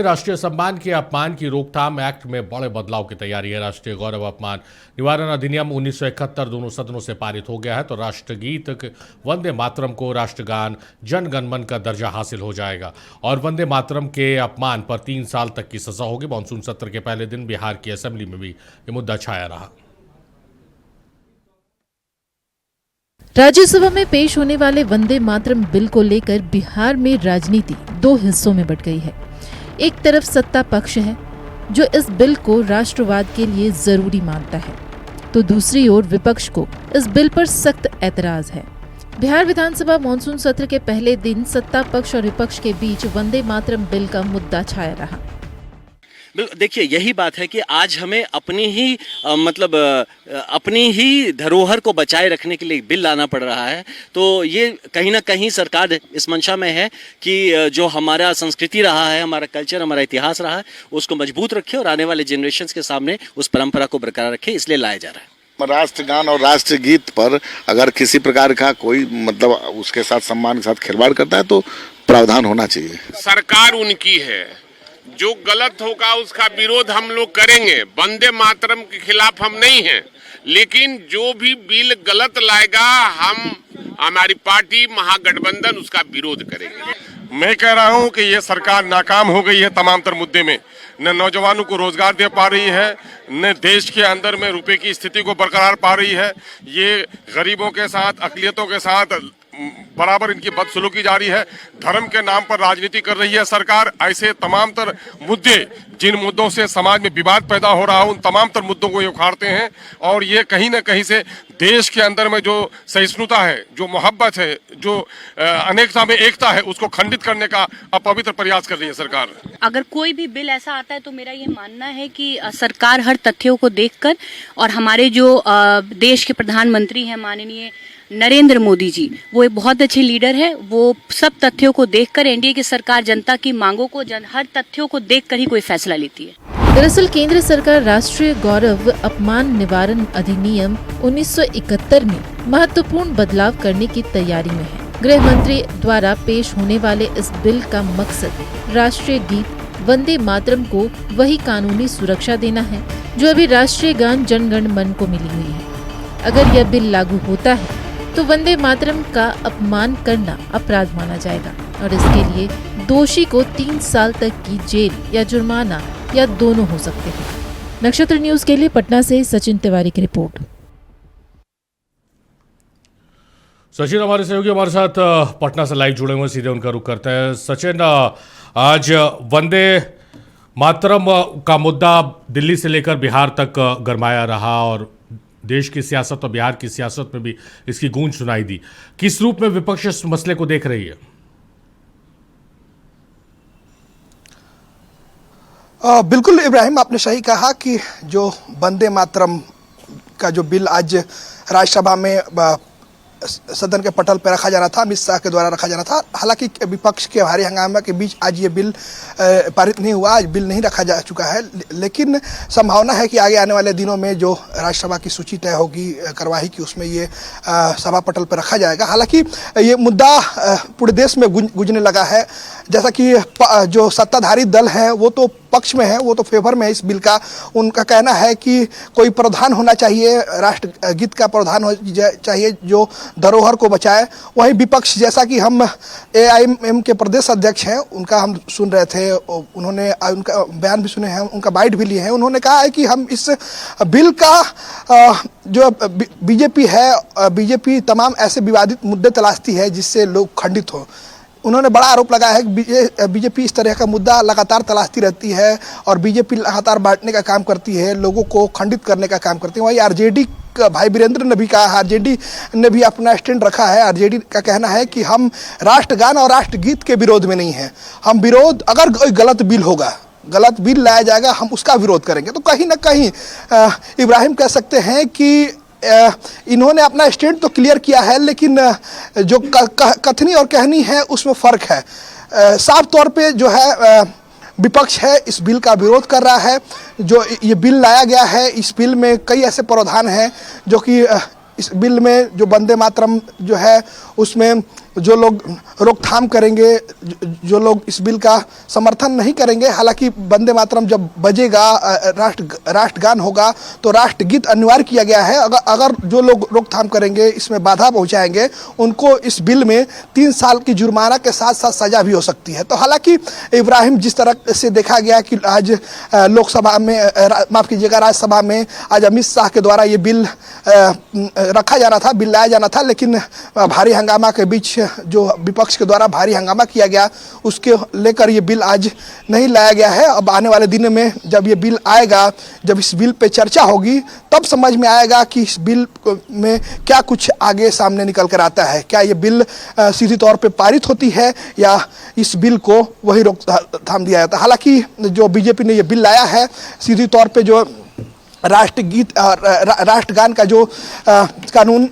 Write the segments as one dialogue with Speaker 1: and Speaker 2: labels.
Speaker 1: राष्ट्रीय सम्मान के अपमान की रोकथाम एक्ट में बड़े बदलाव की तैयारी है। राष्ट्रीय गौरव अपमान निवारण अधिनियम 1971 दोनों सदनों से पारित हो गया है, तो राष्ट्रगीत वंदे मातरम को राष्ट्रगान जन गण मन का दर्जा हासिल हो जाएगा और वंदे मातरम के अपमान पर 3 साल तक की सजा होगी। मानसून सत्र के पहले दिन बिहार की असेंबली में भी ये मुद्दा छाया रहा।
Speaker 2: राज्यसभा में पेश होने वाले वंदे मातरम बिल को लेकर बिहार में राजनीति 2 हिस्सों में बंट गई है। एक तरफ सत्ता पक्ष है जो इस बिल को राष्ट्रवाद के लिए जरूरी मानता है, तो दूसरी ओर विपक्ष को इस बिल पर सख्त ऐतराज है। बिहार विधानसभा मानसून सत्र के पहले दिन सत्ता पक्ष और विपक्ष के बीच वंदे मातरम बिल का मुद्दा छाया रहा।
Speaker 3: देखिए, यही बात है कि आज हमें अपनी ही धरोहर को बचाए रखने के लिए बिल लाना पड़ रहा है। तो ये कहीं ना कहीं सरकार इस मंशा में है कि जो हमारा संस्कृति रहा है, हमारा कल्चर, हमारा इतिहास रहा है, उसको मजबूत रखे और आने वाले जनरेशन्स के सामने उस परंपरा को बरकरार रखे, इसलिए लाया जा रहा है।
Speaker 4: राष्ट्रगान और राष्ट्रगीत पर अगर किसी प्रकार का कोई उसके साथ सम्मान के साथ खिलवाड़ करता है तो प्रावधान होना चाहिए।
Speaker 5: सरकार उनकी है, जो गलत होगा उसका विरोध हम लोग करेंगे। वंदे मातरम के खिलाफ हम नहीं हैं, लेकिन जो भी बिल गलत लाएगा हमारी पार्टी महागठबंधन उसका विरोध करेगी।
Speaker 6: मैं कह रहा हूं कि ये सरकार नाकाम हो गई है तमाम तर मुद्दे में। न नौजवानों को रोजगार दे पा रही है, न देश के अंदर में रुपए की स्थिति को बरकरार पा रही है। ये गरीबों के साथ, अकलियतों के साथ बराबर इनकी बदसलूकी जारी है। धर्म के नाम पर राजनीति कर रही है सरकार। ऐसे तमाम तर मुद्दे, जिन मुद्दों से समाज में विवाद पैदा हो रहा है, उन तमाम तर मुद्दों को ये उखाड़ते हैं और ये कहीं न कहीं से देश के अंदर में जो सहिष्णुता है, जो मोहब्बत है, जो अनेकता में एकता है, उसको खंडित करने का अपवित्र प्रयास कर रही है सरकार।
Speaker 7: अगर कोई भी बिल ऐसा आता है तो मेरा ये मानना है कि सरकार हर तथ्यों को देखकर, और हमारे जो देश के प्रधानमंत्री हैं माननीय नरेंद्र मोदी जी, वो एक बहुत अच्छे लीडर है। वो सब तथ्यों को देखकर एनडीए की सरकार जनता की मांगों को, हर तथ्यों को देखकर ही कोई फैसला लेती है।
Speaker 2: दरअसल केंद्र सरकार राष्ट्रीय गौरव अपमान निवारण अधिनियम 1971 में महत्वपूर्ण बदलाव करने की तैयारी में है। गृह मंत्री द्वारा पेश होने वाले इस बिल का मकसद राष्ट्रीय गीत वंदे मातरम को वही कानूनी सुरक्षा देना है जो अभी राष्ट्रीय गान जन गण मन को मिली हुई है। अगर यह बिल लागू होता है तो वंदे मातरम का अपमान करना अपराध माना जाएगा और इसके लिए दोषी को 3 साल तक की जेल या जुर्माना या दोनों हो सकते हैं। नक्षत्र न्यूज के लिए पटना से सचिन तिवारी की रिपोर्ट।
Speaker 1: सचिन हमारे सहयोगी हमारे साथ पटना से लाइव जुड़े हुए, सीधे उनका रुख करते हैं। सचिन, आज वंदे मातरम का मुद्दा दिल्ली से लेकर बिहार तक गरमाया रहा और देश की सियासत और बिहार की सियासत में भी इसकी गूंज सुनाई दी। किस रूप में विपक्ष इस मसले को देख रही है?
Speaker 8: बिल्कुल इब्राहिम, आपने सही कहा कि जो वंदे मातरम का जो बिल आज राज्यसभा में सदन के पटल पर रखा जाना था, अमित शाह के द्वारा रखा जाना था। हालांकि विपक्ष के भारी हंगामा के बीच आज ये बिल पारित नहीं हुआ, आज बिल नहीं रखा जा चुका है। लेकिन संभावना है कि आगे आने वाले दिनों में जो राज्यसभा की सूची तय होगी कार्यवाही की, उसमें ये सभा पटल पर रखा जाएगा। हालांकि ये मुद्दा पूरे देश में गूंजने लगा है। जैसा कि जो सत्ताधारी दल है वो तो पक्ष में है, वो तो फेवर में है इस बिल का। उनका कहना है कि कोई प्रावधान होना चाहिए, राष्ट्रगीत का प्रावधान हो चाहिए जो धरोहर को बचाए। वहीं विपक्ष, जैसा कि हम एआईएम के प्रदेश अध्यक्ष हैं, उनका हम सुन रहे थे, उन्होंने उनका बयान भी सुने हैं, उनका बाइट भी लिए हैं। उन्होंने कहा है कि हम इस बिल का जो बीजेपी है, बीजेपी तमाम ऐसे विवादित मुद्दे तलाशती है जिससे लोग खंडित हो। उन्होंने बड़ा आरोप लगाया है कि बीजेपी इस तरह का मुद्दा लगातार तलाशती रहती है और बीजेपी लगातार बांटने का काम करती है, लोगों को खंडित करने का काम करती है। वहीं आरजेडी का भाई वीरेंद्र ने भी कहा, आरजेडी ने भी अपना स्टैंड रखा है। आरजेडी का कहना है कि हम राष्ट्रगान और राष्ट्रगीत के विरोध में नहीं हैं। हम विरोध, अगर कोई गलत बिल होगा, गलत बिल लाया जाएगा, हम उसका विरोध करेंगे। तो कहीं ना कहीं इब्राहिम कह सकते हैं कि इन्होंने अपना स्टैंड तो क्लियर किया है, लेकिन जो कथनी और कहनी है उसमें फ़र्क है। साफ तौर पे जो है विपक्ष है इस बिल का विरोध कर रहा है। जो ये बिल लाया गया है, इस बिल में कई ऐसे प्रावधान हैं जो कि इस बिल में जो वंदे मातरम जो है उसमें जो लोग रोकथाम करेंगे, जो लोग इस बिल का समर्थन नहीं करेंगे, हालांकि वंदे मातरम जब बजेगा, राष्ट्रगान होगा तो राष्ट्रगीत अनिवार्य किया गया है। अगर जो लोग रोकथाम करेंगे, इसमें बाधा पहुंचाएंगे, उनको इस बिल में 3 साल की जुर्माना के साथ साथ सजा भी हो सकती है। तो हालांकि इब्राहिम, जिस तरह से देखा गया कि आज लोकसभा में, माफ कीजिएगा, राज्यसभा में आज अमित शाह के द्वारा ये बिल रखा जाना था, बिल लाया जाना था, लेकिन भारी हंगामा के बीच जो विपक्ष के द्वारा भारी हंगामा किया गया, उसके लेकर ये बिल आज नहीं लाया गया है। अब आने वाले दिन में जब ये बिल आएगा, जब इस बिल पे चर्चा होगी, तब समझ में आएगा कि इस बिल में क्या कुछ आगे सामने निकल कर आता है। क्या ये बिल सीधी तौर पे पारित होती है या इस बिल को वही रोकथाम दिया जाता है। हालांकि जो बीजेपी ने ये बिल लाया है, सीधी तौर पे जो राष्ट्रगीत और राष्ट्रगान का जो कानून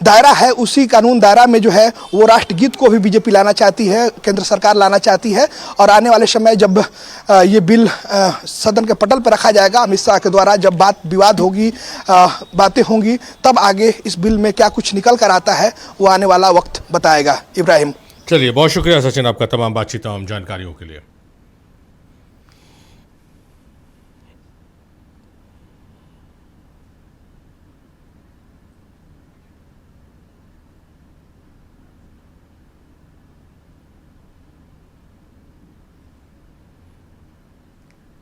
Speaker 8: दायरा है, उसी कानून दायरा में जो है वो राष्ट्रगीत को भी बीजेपी लाना चाहती है, केंद्र सरकार लाना चाहती है। और आने वाले समय जब ये बिल सदन के पटल पर रखा जाएगा, अमित शाह के द्वारा जब बात विवाद होगी, बातें होंगी, तब आगे इस बिल में क्या कुछ निकल कर आता है वो आने वाला वक्त बताएगा। इब्राहिम,
Speaker 1: चलिए, बहुत शुक्रिया सचिन आपका तमाम बातचीत, तमाम जानकारियों के लिए।